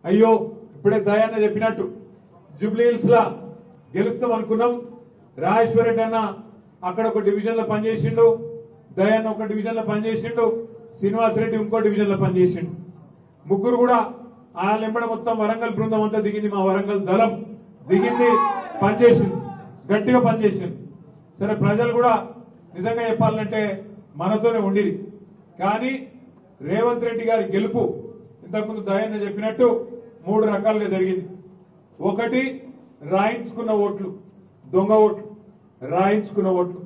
అయ్యో ఇప్పుడే దయాన్న చెప్పినట్టు జూబ్లీ హిల్స్ లా గెలుస్తాం అనుకున్నాం. రాజేశ్వర రెడ్డి అన్న అక్కడ ఒక డివిజన్ లో పనిచేసిండు, దయాన్న ఒక డివిజన్ లో పనిచేసిండు, శ్రీనివాసరెడ్డి ఇంకో డివిజన్ లో పనిచేసిండు. ముగ్గురు కూడా ఆ లెంబడ మొత్తం వరంగల్ బృందం అంతా దిగింది, మా వరంగల్ దళం దిగింది, పనిచేసింది, గట్టిగా పనిచేసింది. సరే ప్రజలు కూడా నిజంగా చెప్పాలంటే మనతోనే ఉండిరి. కానీ రేవంత్ రెడ్డి గారి గెలుపు ఇంతకుముందు దయాన్న చెప్పినట్టు 3 రకాలుగా జరిగింది. ఒకటి రాయించుకున్న ఓట్లు, దొంగ ఓట్లు, రాయించుకున్న ఓట్లు.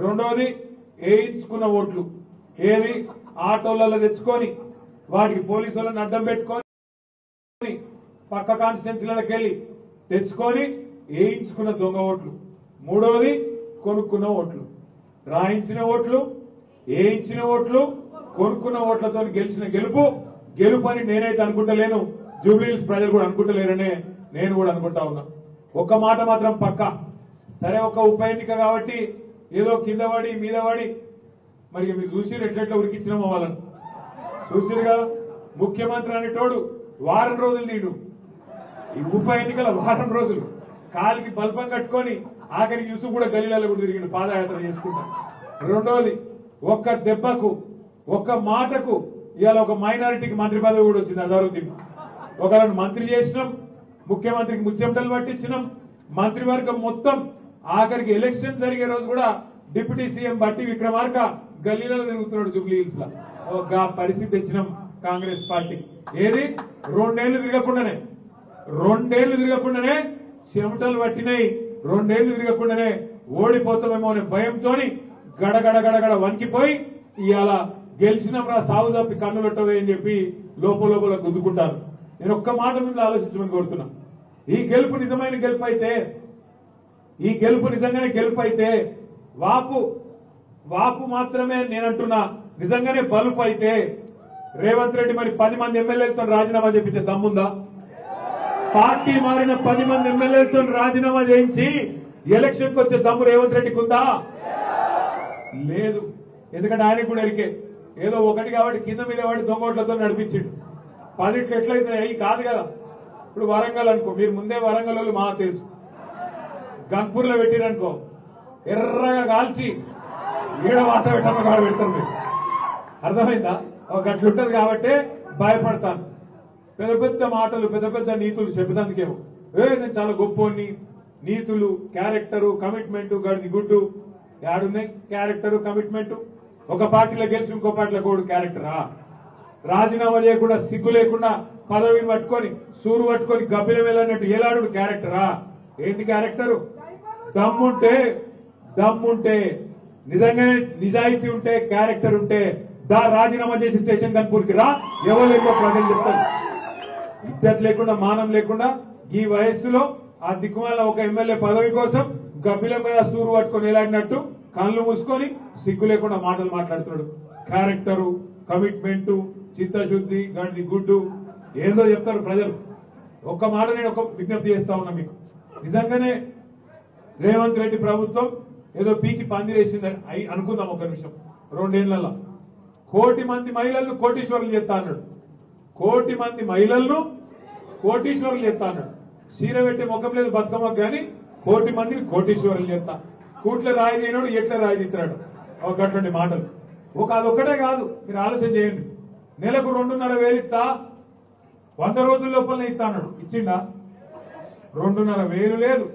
రెండోది వేయించుకున్న ఓట్లు, ఏది ఆటోలలో తెచ్చుకొని వాటికి పోలీసు వాళ్ళని అడ్డం పెట్టుకొని పక్క కాన్స్టిట్యున్సీలకు వెళ్లి తెచ్చుకొని వేయించుకున్న దొంగ ఓట్లు. మూడోది కొనుక్కున్న ఓట్లు. రాయించిన ఓట్లు, వేయించిన ఓట్లు, కొనుక్కున్న ఓట్లతో గెలిచిన గెలుపు అని నేనైతే అనుకుంటలేను, జూబ్లీ హిల్స్ ప్రజలు కూడా అనుకుంటలేరనే నేను కూడా అనుకుంటా ఉన్నా. ఒక్క మాట మాత్రం పక్కా, సరే ఒక ఉప ఎన్నిక కాబట్టి ఏదో కింద పడి మీద పడి మరి మీరు చూసిరు ఎట్లెట్లా ఉరికిచ్చినామో వాళ్ళని చూసిరుగా. ముఖ్యమంత్రి అనేటోడు వారం రోజులు నీడు ఈ ఉప ఎన్నికల వారం రోజులు కాలికి బల్పం కట్టుకొని ఆఖరికి యూసుఫ్ కూడా గలీలలో కూడా తిరిగిండు పాదయాత్ర చేసుకుంటా. రెండోది ఒక్క దెబ్బకు ఒక్క మాటకు ఇవాళ ఒక మైనారిటీకి మంత్రి పదవి కూడా వచ్చింది అజారుద్దీన్. ఒకళ్ళని మంత్రి చేసినాం, ముఖ్యమంత్రికి ముచ్చెమటలు పట్టించినాం, మంత్రివర్గం మొత్తం ఆఖరికి ఎలక్షన్ జరిగే రోజు కూడా డిప్యూటీ సీఎం బట్టి విక్రమార్క గల్లీలలో తిరుగుతున్నాడు జూబ్లీ హిల్స్ లో. ఒక పరిస్థితి తెచ్చినాం కాంగ్రెస్ పార్టీ. ఏది 2 ఏళ్లు తిరగకుండానే చెమటలు పట్టినాయి, 2 ఏళ్లు తిరగకుండానే ఓడిపోతామేమో అనే భయంతో గడగడ వణికిపోయి ఇవాళ గెలిచినాం రా సాగు తప్పి కన్ను పెట్టవే అని చెప్పి లోపల గుద్దుకుంటారు. నేను ఒక్క మాట మీద ఆలోచించమని కోరుతున్నా. ఈ గెలుపు నిజమైన గెలుపు అయితే, ఈ గెలుపు నిజంగానే గెలుపు అయితే, వాపు మాత్రమే నేనంటున్నా, నిజంగానే బలుపు అయితే రేవంత్ రెడ్డి మరి 10 మంది ఎమ్మెల్యేలతో రాజీనామా చేయించే దమ్ముందా? పార్టీ మారిన 10 మంది ఎమ్మెల్యేలతో రాజీనామా చేయించి ఎలక్షన్కి వచ్చే దమ్ము రేవంత్ రెడ్డికి ఉందా? లేదు. ఎందుకంటే ఆయనకు కూడా ఎరికే ఏదో ఒకటి కాబట్టి కింద మీద వాడి దొంగోట్లతో నడిపించిండు. 10 ఎట్లయితే అవి కాదు కదా. ఇప్పుడు వరంగల్ అనుకో, మీరు ముందే వరంగల్ వాళ్ళు మా తెలుసు, గన్పూర్లో పెట్టిరనుకో ఎర్రగా కాల్చి ఈడ వాత పెట్టామో కాడ పెడతారు. మీరు అర్థమైందా? ఒక గట్లుంటది కాబట్టి భయపడతాను. పెద్ద పెద్ద మాటలు, పెద్ద పెద్ద నీతులు చెప్పేదానికేమో నేను చాలా గొప్పని, నీతులు, క్యారెక్టరు, కమిట్మెంట్, గడిది గుడ్డు యాడున్నాయి క్యారెక్టరు, కమిట్మెంట్. ఒక పార్టీలో గెలిచి ఇంకో పార్టీలో కూడా క్యారెక్టరా? రాజీనామా చేయకుండా సిగ్గు లేకుండా పదవిని పట్టుకొని సూరు పట్టుకొని గబ్బిలం వెళ్ళినట్టు ఏలాడు క్యారెక్టరా? ఏంటి క్యారెక్టరు? దమ్ముంటే నిజంగానే నిజాయితీ ఉంటే, క్యారెక్టర్ ఉంటే రాజీనామా చేసి స్టేషన్ కన్పూర్కి రా, ఎవరు ఎక్కువ ప్రజలు చెప్తారు. ఇజ్జత్ లేకుండా, మానం లేకుండా ఈ వయస్సులో ఆ దిక్కుమాల ఒక ఎమ్మెల్యే పదవి కోసం గబ్బిలం మీద సూరు పట్టుకొని ఎలాడినట్టు కళ్ళు మూసుకొని సిగ్గు లేకుండా మాటలు మాట్లాడుతున్నాడు. క్యారెక్టరు, కమిట్మెంట్, చిత్తశుద్ధి, గండి గుడ్డు ఏదో చెప్తారు ప్రజలు. ఒక్క మాట నేను ఒక విజ్ఞప్తి చేస్తా ఉన్నా మీకు. నిజంగానే రేవంత్ రెడ్డి ప్రభుత్వం ఏదో పీకి పందిరేసిందని అనుకుందాం ఒక నిమిషం. 2 ఏళ్లలో 1 కోటి మంది మహిళలను కోటీశ్వరులు చేస్తా అన్నాడు. 1 కోటి మంది మహిళలను కోటీశ్వరులు చేస్తా అన్నాడు. చీర పెట్టే ముఖం లేదు బతుకమ్మకు కానీ 1 కోటి మందిని కోటీశ్వరులు చేస్తా. కూట్ల రాయి తీయనాడు, ఎట్ల రాయి తీస్తున్నాడు. ఒకటువంటి మాటలు. అదొక్కటే కాదు, మీరు ఆలోచన చేయండి. నెలకు 2,500 ఇస్తా, 100 రోజుల లోపలనే ఇస్తా అన్నాడు. ఇచ్చిండా? 2,500 లేదు.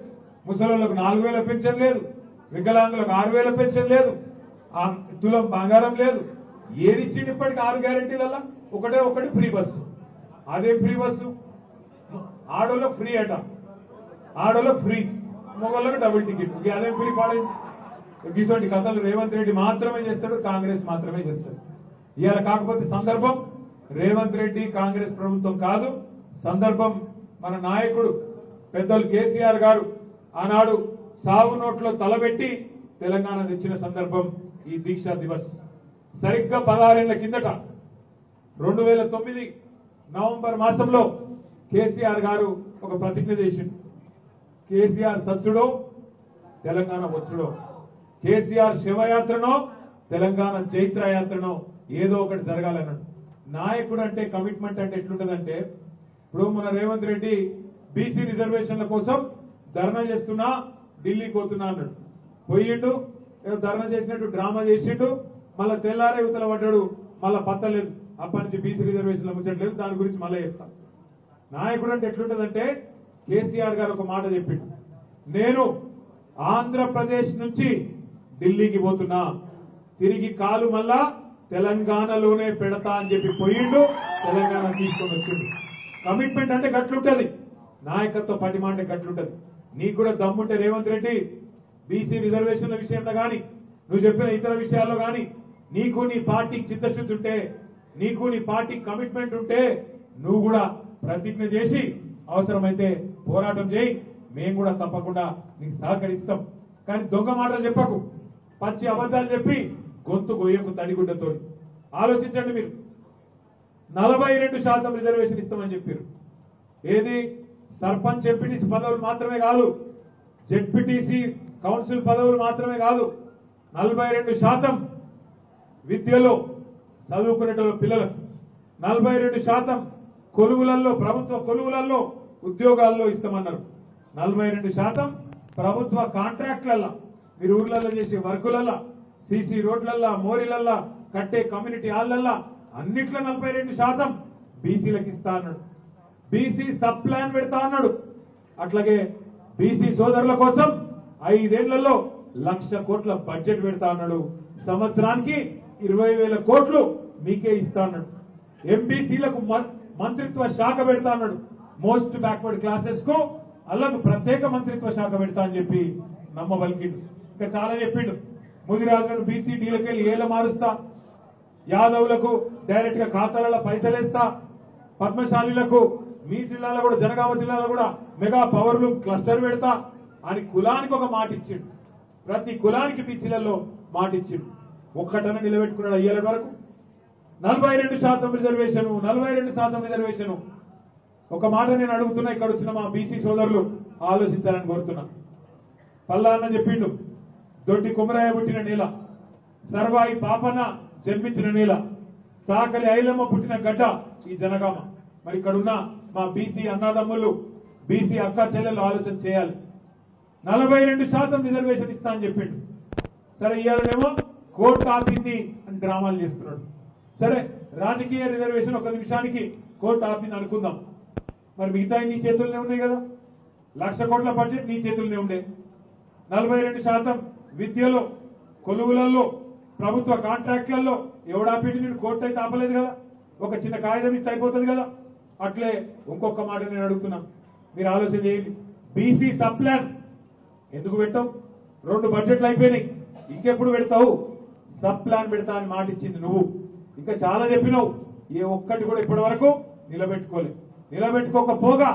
ముసలోళ్లకు 4,000 పెన్షన్ లేదు, వికలాంగులకు 6,000 పెన్షన్ లేదు, తులం బంగారం లేదు. ఏది ఇచ్చింది ఇప్పటికి 6 గ్యారెంటీలలో? ఒకటి ఫ్రీ బస్సు. అదే ఫ్రీ బస్సు ఆడోళ్ళకు ఫ్రీ అట, ఆడోళ్ళకు ఫ్రీ, మగోళ్ళకు డబుల్ టికెట్. అదే ఫ్రీ పాడైంది. ఇటువంటి కథలు రేవంత్ రెడ్డి మాత్రమే చేస్తాడు, కాంగ్రెస్ మాత్రమే చేస్తాడు. ఇవాళ కాకపోతే సందర్భం రేవంత్ రెడ్డి కాంగ్రెస్ ప్రభుత్వం కాదు, సందర్భం మన నాయకుడు పెద్దలు కేసీఆర్ గారు ఆనాడు సాగు నోట్లో తలబెట్టి తెలంగాణ తెచ్చిన సందర్భం ఈ దీక్షా దివస్. సరిగ్గా 16 ఏళ్ల కిందట 2009 నవంబర్ మాసంలో కేసీఆర్ గారు ఒక ప్రతిజ్ఞ చేసిండు. కేసీఆర్ సచ్చుడో తెలంగాణ వచ్చుడో, కేసీఆర్ శివయాత్రనో తెలంగాణ చైత్రయాత్రనో ఏదో ఒకటి జరగాలన్నాడు. నాయకుడు అంటే, కమిట్మెంట్ అంటే ఎట్లుంటదంటే, ఇప్పుడు మన రేవంత్ రెడ్డి బీసీ రిజర్వేషన్ల కోసం ధర్నా చేస్తున్నా ఢిల్లీకి పోతున్నా అన్నాడు. పోయిండు, ఏదో ధర్నా చేసినట్టు డ్రామా చేసిండు, మళ్ళా తెల్లారే యువతల పడ్డాడు, మళ్ళా పత్తలేదు. అప్పటి నుంచి బీసీ రిజర్వేషన్లు ముచ్చట్లేదు. దాని గురించి మళ్ళీ చెప్తాను. నాయకుడు అంటే ఎట్లుంటదంటే కేసీఆర్ గారు ఒక మాట చెప్పిండు, నేను ఆంధ్రప్రదేశ్ నుంచి ఢిల్లీకి పోతున్నా, తిరిగి కాలు మళ్ళా తెలంగాణలోనే పెడతా అని చెప్పి పోయిండు, తెలంగాణ తీసుకొని వచ్చిండు. కమిట్మెంట్ అంటే గట్లుంటది, నాయకత్వ పటిమ అంటే గట్లుంటది. నీకు కూడా దమ్ముంటే రేవంత్ రెడ్డి బీసీ రిజర్వేషన్ల విషయంలో గాని, నువ్వు చెప్పిన ఇతర విషయాల్లో గాని నీకు నీ పార్టీకి చిత్తశుద్ధి ఉంటే, నీకు నీ పార్టీకి కమిట్మెంట్ ఉంటే నువ్వు కూడా ప్రతిజ్ఞ చేసి అవసరమైతే పోరాటం చేయి. మేము కూడా తప్పకుండా నీకు సహకరిస్తాం. కానీ దొంగ మాటలు చెప్పకు, పచ్చి అబద్దాలు చెప్పి గొంతు గొయ్యకు తడిగుడ్డతో. ఆలోచించండి మీరు, 42% రిజర్వేషన్ ఇస్తామని చెప్పారు. ఏది సర్పంచ్ ఎంపీటీసీ పదవులు మాత్రమే కాదు, జెడ్పీటీసీ కౌన్సిల్ పదవులు మాత్రమే కాదు, 42% విద్యలో చదువుకునేట పిల్లలకు, 42% కొలువులలో, ప్రభుత్వ కొలువులలో, ఉద్యోగాల్లో ఇస్తామన్నారు. 42% ప్రభుత్వ కాంట్రాక్ట్లల్లో, మీరు ఊర్లలో చేసే వర్కులల్లో, సీసీ రోడ్లల్లో, మోరీలల్లో, కట్టే కమ్యూనిటీ హాల్లల్లో అన్నిట్లో 42% బీసీలకు ఇస్తా అన్నాడు. బీసీ సబ్ ప్లాన్ పెడతా అన్నాడు. అట్లాగే బీసీ సోదరుల కోసం 5 ఏళ్లలో 1,00,000 కోట్ల బడ్జెట్ పెడతా అన్నాడు. సంవత్సరానికి 20,000 కోట్లు మీకే ఇస్తా అన్నాడు. ఎంబీసీలకు మంత్రిత్వ శాఖ పెడతా అన్నాడు. మోస్ట్ బ్యాక్వర్డ్ క్లాసెస్ కు అల్లకు ప్రత్యేక మంత్రిత్వ శాఖ పెడతా అని చెప్పి నమ్మబలికిండు. ఇంకా చాలా చెప్పిండు. ముదిరాజులను బీసీ డీలకెళ్ళి ఏల మారుస్తా, యాదవులకు డైరెక్ట్ గా ఖాతాలలో పైసలేస్తా, పద్మశాలిలకు మీ జిల్లాలో కూడా, జనగామ జిల్లాలో కూడా మెగా పవర్ లూమ్ క్లస్టర్ పెడతా అని కులానికి ఒక మాట ఇచ్చిండు. ప్రతి కులానికి బీసీలలో మాట ఇచ్చిండు. ఒక్కటన నిలబెట్టుకున్నాడు. అయ్యేల వరకు 42% రిజర్వేషన్, 42% రిజర్వేషన్. ఒక మాట నేను అడుగుతున్నా, ఇక్కడ వచ్చిన మా బీసీ సోదరులు ఆలోచించాలని కోరుతున్నా. పల్లాన్న చెప్పిండు, దొడ్డి కుమరాయ పుట్టిన నేల, సర్వాయి పాపన్న జన్మించిన నేల, సాకలి ఐలమ్మ పుట్టిన గడ్డ ఈ జనగామ. మరి ఇక్కడున్న మా బీసీ అన్నదమ్ములు, బీసీ అక్క చెల్లెలు ఆలోచన చేయాలి. 42% రిజర్వేషన్ ఇస్తా అని చెప్పిండు. సరే, ఇవాళనేమో కోర్టు ఆపింది అని డ్రామాలు చేస్తున్నాడు. సరే, రాజకీయ రిజర్వేషన్ ఒక నిమిషానికి కోర్టు ఆపింది అనుకుందాం. మరి మిగతా నీ చేతుల్లోనే ఉన్నాయి కదా, 1,00,000 కోట్ల బడ్జెట్ నీ చేతుల్లోనే ఉండే. 42% విద్యలో, కొలువులలో, ప్రభుత్వ కాంట్రాక్ట్లలో ఎవడాపిండి నేను కోర్టు అయితే ఆపలేదు కదా, ఒక చిన్న కాగితం ఇస్తే అయిపోతుంది కదా. అట్లే ఇంకొక మాట నేను అడుగుతున్నా, మీరు ఆలోచన చేయండి. బీసీ సబ్ ప్లాన్ ఎందుకు పెట్టావు? 2 బడ్జెట్లు అయిపోయినాయి, ఇంకెప్పుడు పెడతావు? సబ్ ప్లాన్ పెడతా అని మాట ఇచ్చింది నువ్వు. ఇంకా చాలా చెప్పినావు, ఏ ఒక్కటి కూడా ఇప్పటి వరకు నిలబెట్టుకోలేదు. నిలబెట్టుకోకపోగా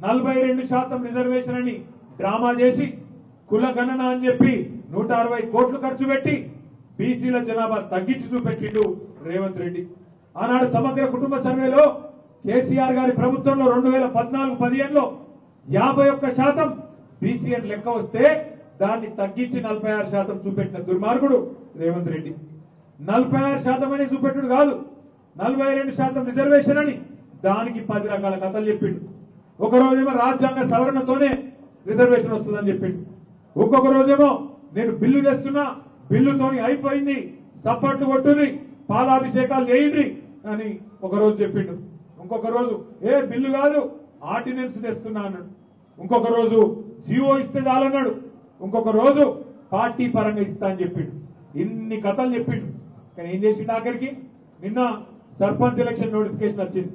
42% రిజర్వేషన్ అని డ్రామా చేసి, కుల గణన అని చెప్పి 160 కోట్లు ఖర్చు పెట్టి బీసీల జనాభా తగ్గించి చూపెట్టిండు రేవంత్ రెడ్డి. ఆనాడు సమగ్ర కుటుంబ సర్వేలో కేసీఆర్ గారి ప్రభుత్వంలో 2014-15లో 51% బీసీ అని లెక్క వస్తే దాన్ని తగ్గించి 46% చూపెట్టిన దుర్మార్గుడు రేవంత్ రెడ్డి. 46% అని చూపెట్టుడు కాదు, 42% రిజర్వేషన్ అని దానికి 10 రకాల కథలు చెప్పిండు. ఒక రోజేమో రాజ్యాంగ సవరణతోనే రిజర్వేషన్ వస్తుందని చెప్పిండు. ఒక్కొక్క రోజేమో నేను బిల్లు తెస్తున్నా, బిల్లుతోని అయిపోయింది, సప్పట్లు కొట్టుని, పాలాభిషేకాలు చేయండి అని ఒక రోజు చెప్పిండు. ఇంకొక రోజు బిల్లు కాదు ఆర్డినెన్స్ తెస్తున్నా అన్నాడు. ఇంకొక రోజు జీవో ఇస్తే చాలన్నాడు. ఇంకొక రోజు పార్టీ పరంగా ఇస్తా అని చెప్పిండు. ఇన్ని కథలు చెప్పిండు. కానీ ఏం చేసిండు? ఆఖరికి నిన్న సర్పంచ్ ఎలక్షన్ నోటిఫికేషన్ వచ్చింది.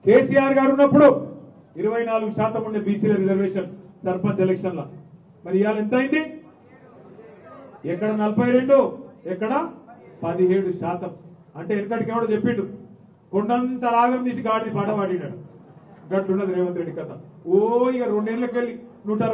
కేసీఆర్ గారు ఉన్నప్పుడు 24% ఉండే బీసీల రిజర్వేషన్ సర్పంచ్ ఎలక్షన్ లో. మరి ఇవాళ ఎంత అయింది? ఎక్కడ 42, ఎక్కడ 17%. అంటే వెనకటికి ఎవడో చెప్పిండు, కొండంత రాగం తీసి గాడిని పాట పాడినాడు. గట్లున్నది రేవంత్ రెడ్డి కథ. ఇక 2 ఏళ్ళకెళ్ళి 160